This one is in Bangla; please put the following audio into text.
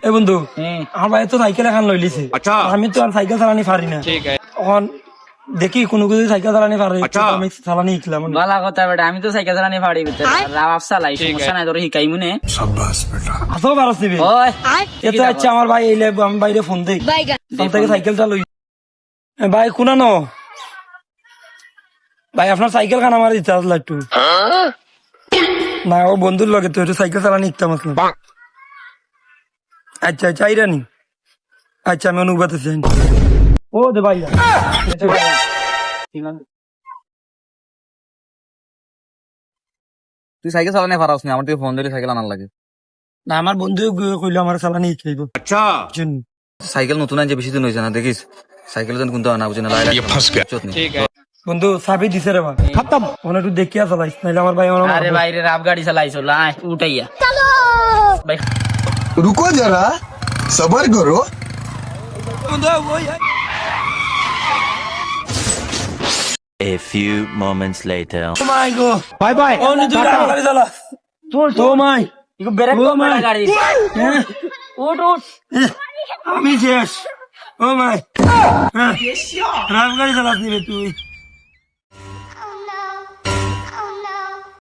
এ বন্ধু আমার ভাই তো সাইকেল এখন লই লিছে, আমি তো আর সাইকেল চালানি পারি না। এখন দেখি কোনো কিছু সাইকেল চালানি পারে, আমি চালানি শিখলাম। ভালো কথা বেটা, আমি তো সাইকেল চালানি পারি ভিতরে রাফ চালাই, সমস্যা নাই, তোর শিখাই মনে আসো পারস নিবি। এটা আচ্ছা আমার ভাই এলে আমি বাইরে ফোন দেই, ফোন থেকে সাইকেলটা লই। ভাই কোনা ন ভাই, আপনার সাইকেল খান আমার ইচ্ছা আসলো একটু। না ও বন্ধুর লগে তো একটু সাইকেল চালানি শিখতাম আসলাম। আচ্ছা আচ্ছা আইরানি, আচ্ছা আমি অনুবাদ চাই। ও দে ভাই তুই সাইকেল চালানি পারাস না, আমার তুই ফোন দিলে সাইকেল আনার লাগে। না আমার বন্ধু কইলো আমার চালানি শিখাইব। আচ্ছা সাইকেল নতুন আনছে, বেশি দিন হয়েছে না, দেখিস সাইকেল যেন কোনটা আনা বুঝে না। বন্ধু চাবি দিছে রে ভাই, খতম। ওনে একটু দেখিয়া চালাইস, নাইলে আমার ভাই আমার। আরে ভাই রে, রাফ গাড়ি চালাইছো লাই উঠাইয়া। ভাই रुको जरा सबर करो। A few moments later. Oh my god, bye bye. ও নি তুই গাড়ি চালা। ও মাই, ইকো ব্রেক ও কর মাই গাড়ি। উঠ উঠ। আমি শেষ। ও মাই রাম গাড়ি চালাস নি রে তুই।